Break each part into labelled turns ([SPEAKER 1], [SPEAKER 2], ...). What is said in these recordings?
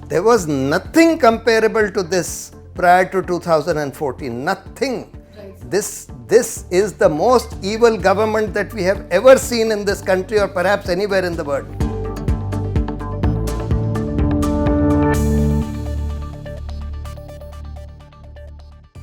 [SPEAKER 1] There was nothing comparable to this prior to 2014. Nothing. This is the most evil government that we have ever seen in this country or perhaps anywhere in the world.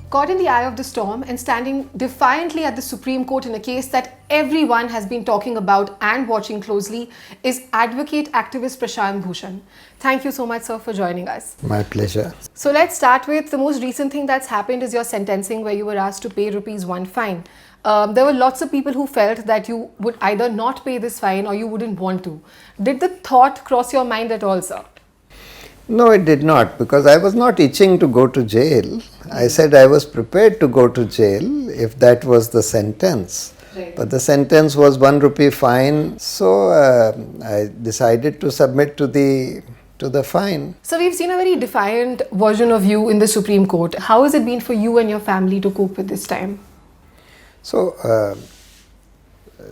[SPEAKER 2] Caught in the eye of the storm and standing defiantly at the Supreme Court in a case that everyone has been talking about and watching closely is advocate activist Prashant Bhushan. Thank you so much, sir, for joining us.
[SPEAKER 1] My pleasure.
[SPEAKER 2] So let's start with the most recent thing that's happened is your sentencing, where you were asked to pay ₹1 fine. There were lots of people who felt that you would either not pay this fine or you wouldn't want to. Did the thought cross your mind at all, sir?
[SPEAKER 1] No, it did not, because I was not itching to go to jail. I said I was prepared to go to jail if that was the sentence.
[SPEAKER 2] Right.
[SPEAKER 1] But the sentence was ₹1 fine, so I decided to submit to the fine.
[SPEAKER 2] So we've seen a very defiant version of you in the Supreme Court. How has it been for you and your family to cope with this time?
[SPEAKER 1] So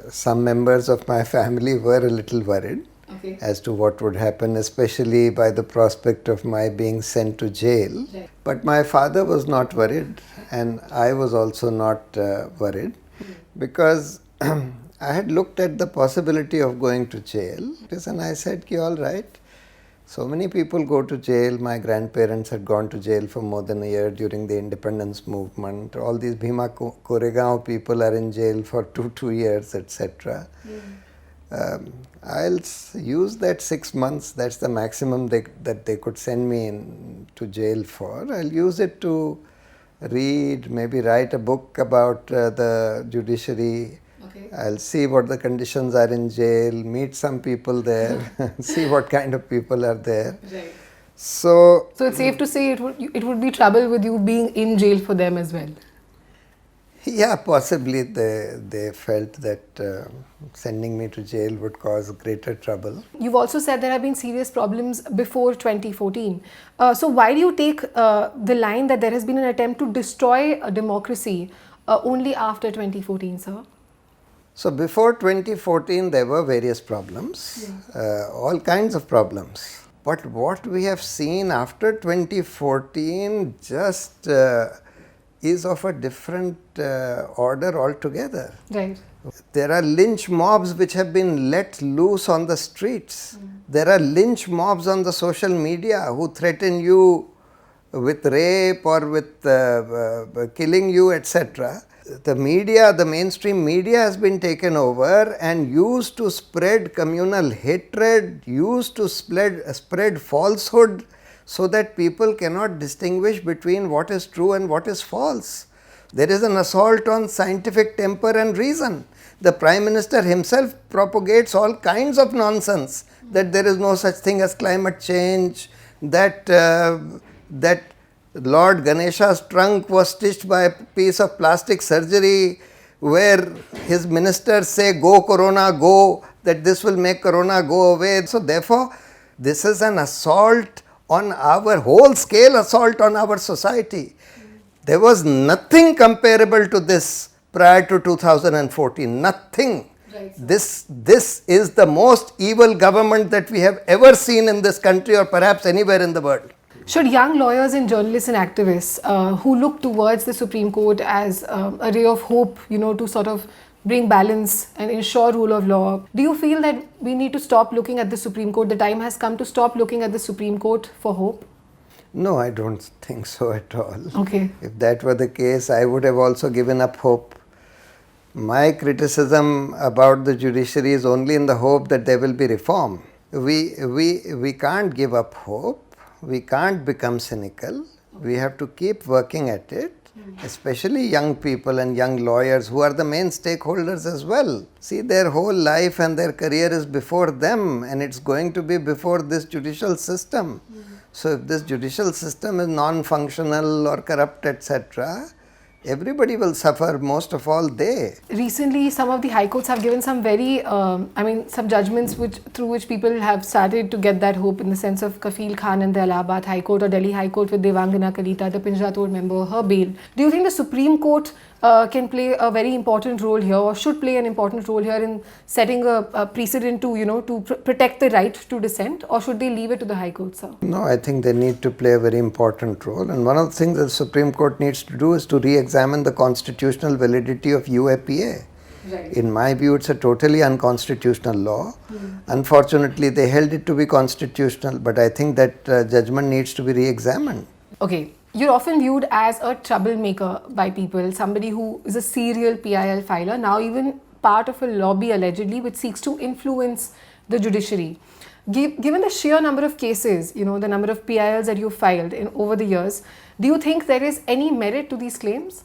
[SPEAKER 1] some members of my family were a little worried.
[SPEAKER 2] Okay.
[SPEAKER 1] As to what would happen, especially by the prospect of my being sent to jail.
[SPEAKER 2] Right.
[SPEAKER 1] But my father was not worried, and I was also not worried, because I had looked at the possibility of going to jail, and I said, all right, so many people go to jail. My grandparents had gone to jail for more than a year during the independence movement. All these Bhima Koregaon people are in jail for two years, etc. I'll use that 6 months, that's the maximum that they could send me to jail for. I'll use it to read, maybe write a book about the judiciary.
[SPEAKER 2] Okay.
[SPEAKER 1] I'll see what the conditions are in jail, meet some people there, see what kind of people are there.
[SPEAKER 2] Right.
[SPEAKER 1] So
[SPEAKER 2] it's safe to say it would be trouble with you being in jail for them as well.
[SPEAKER 1] yeah, possibly they felt that sending me to jail would cause greater trouble.
[SPEAKER 2] You've also said there have been serious problems before 2014. So why do you take the line that there has been an attempt to destroy a democracy only after 2014, sir?
[SPEAKER 1] So before 2014 there were various problems, all kinds of problems. But what we have seen after 2014 just is of a different order altogether.
[SPEAKER 2] Right.
[SPEAKER 1] There are lynch mobs which have been let loose on the streets. There are lynch mobs on the social media who threaten you with rape or with killing you, etc. The media, the mainstream media has been taken over and used to spread communal hatred, used to spread falsehood, so that people cannot distinguish between what is true and what is false. There is an assault on scientific temper and reason. The Prime Minister himself propagates all kinds of nonsense, that there is no such thing as climate change, that Lord Ganesha's trunk was stitched by a piece of plastic surgery, where his ministers say, go Corona, go, that this will make Corona go away. So therefore, this is an assault on our whole scale, assault on our society. There was nothing comparable to this prior to 2014, nothing.
[SPEAKER 2] Right.
[SPEAKER 1] This is the most evil government that we have ever seen in this country or perhaps anywhere in the world.
[SPEAKER 2] Should young lawyers and journalists and activists who look towards the Supreme Court as a ray of hope, to sort of bring balance and ensure rule of law, do you feel that we need to stop looking at the Supreme Court? The time has come to stop looking at the Supreme Court for hope?
[SPEAKER 1] No, I don't think so at all.
[SPEAKER 2] Okay.
[SPEAKER 1] If that were the case, I would have also given up hope. My criticism about the judiciary is only in the hope that there will be reform. We can't give up hope. We can't become cynical. We have to keep working at it, especially young people and young lawyers who are the main stakeholders as well. See, their whole life and their career is before them, and it's going to be before this judicial system. So if this judicial system is non-functional or corrupt, etc., everybody will suffer, most of all they.
[SPEAKER 2] Recently, some of the high courts have given some very, some judgments through which people have started to get that hope, in the sense of Kafil Khan and the Allahabad High Court or Delhi High Court with Devangana Kalita, the Pinjra Tod member, her bail. Do you think the Supreme Court can play a very important role here, or should play an important role here in setting a precedent to, to protect the right to dissent, or should they leave it to the High Court, sir?
[SPEAKER 1] No, I think they need to play a very important role. And one of the things that the Supreme Court needs to do is to re-examine the constitutional validity of UAPA.
[SPEAKER 2] Right.
[SPEAKER 1] In my view, it's a totally unconstitutional law. Unfortunately, they held it to be constitutional, but I think that judgment needs to be re-examined.
[SPEAKER 2] Okay, you're often viewed as a troublemaker by people, somebody who is a serial PIL filer, now even part of a lobby allegedly which seeks to influence the judiciary. Given the sheer number of cases, the number of PILs that you've filed over the years, do you think there is any merit to these claims?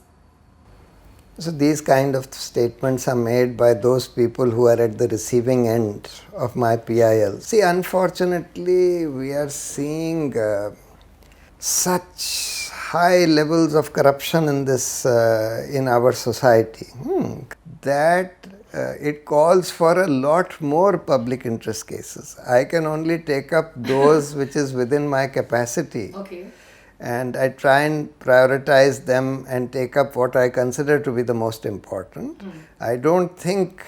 [SPEAKER 1] So these kind of statements are made by those people who are at the receiving end of my PIL. See, unfortunately, we are seeing such high levels of corruption in this in our society that it calls for a lot more public interest cases. I can only take up those which is within my capacity.
[SPEAKER 2] Okay.
[SPEAKER 1] And I try and prioritize them and take up what I consider to be the most important. I don't think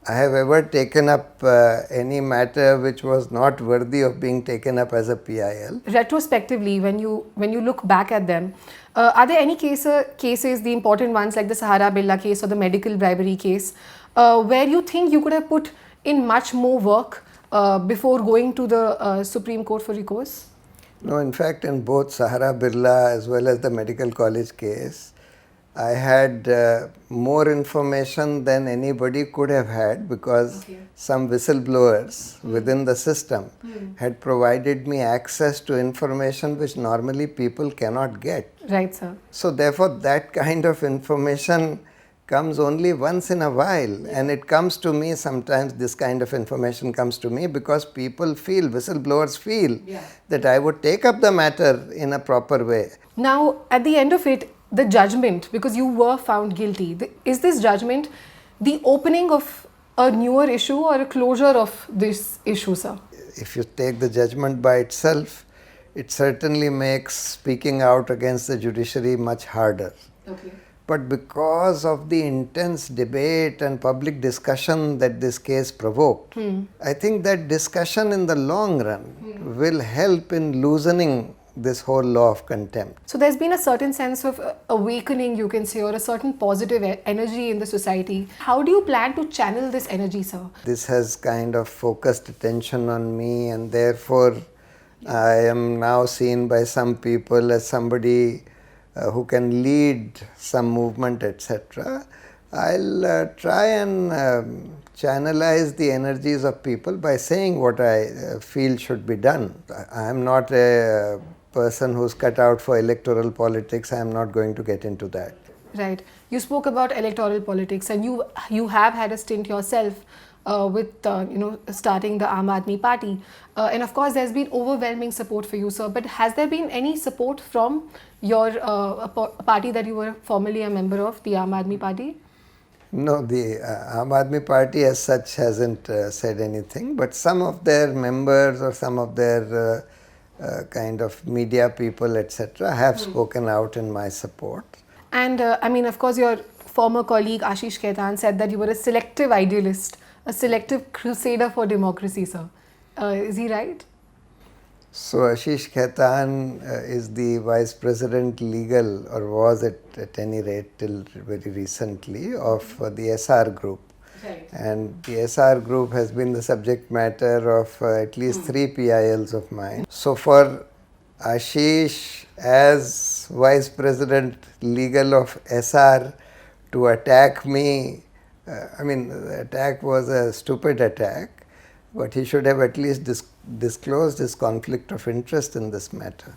[SPEAKER 1] I have ever taken up any matter which was not worthy of being taken up as a PIL.
[SPEAKER 2] Retrospectively, when you look back at them, are there any cases, the important ones like the Sahara Birla case or the medical bribery case, where you think you could have put in much more work before going to the Supreme Court for recourse?
[SPEAKER 1] No, in fact, in both Sahara Birla as well as the medical college case, I had more information than anybody could have had, because some whistleblowers within the system had provided me access to information which normally people cannot get.
[SPEAKER 2] Right, sir.
[SPEAKER 1] So therefore, that kind of information comes only once in a while, and it comes to me sometimes. This kind of information comes to me because people feel, whistleblowers feel, that I would take up the matter in a proper way.
[SPEAKER 2] Now, at the end of it, the judgment, because you were found guilty, is this judgment the opening of a newer issue or a closure of this issue, sir?
[SPEAKER 1] If you take the judgment by itself, it certainly makes speaking out against the judiciary much harder.
[SPEAKER 2] Okay.
[SPEAKER 1] But because of the intense debate and public discussion that this case provoked, I think that discussion in the long run will help in loosening this whole law of contempt.
[SPEAKER 2] So there's been a certain sense of awakening, you can say, or a certain positive energy in the society. How do you plan to channel this energy, sir?
[SPEAKER 1] This has kind of focused attention on me, and therefore I am now seen by some people as somebody who can lead some movement, etc. I'll try and channelize the energies of people by saying what I feel should be done. I am not a person who's cut out for electoral politics. I am not going to get into that.
[SPEAKER 2] Right. You spoke about electoral politics, and you have had a stint yourself with starting the Aam Aadmi Party, and of course there's been overwhelming support for you, sir. But has there been any support from your party that you were formerly a member of, the Aam Aadmi Party?
[SPEAKER 1] No, the Aam Aadmi Party as such hasn't said anything, but some of their members or some of their kind of media people, etc., have spoken out in my support.
[SPEAKER 2] And of course, your former colleague Ashish Khaitan said that you were a selective idealist, a selective crusader for democracy, sir. Is he right?
[SPEAKER 1] So Ashish Khaitan is the Vice President Legal, or was at any rate till very recently, of the SR Group.
[SPEAKER 2] Right.
[SPEAKER 1] And the SR Group has been the subject matter of at least 3 PILs of mine. So for Ashish as Vice President Legal of SR to attack me, the attack was a stupid attack, but he should have at least disclosed his conflict of interest in this matter.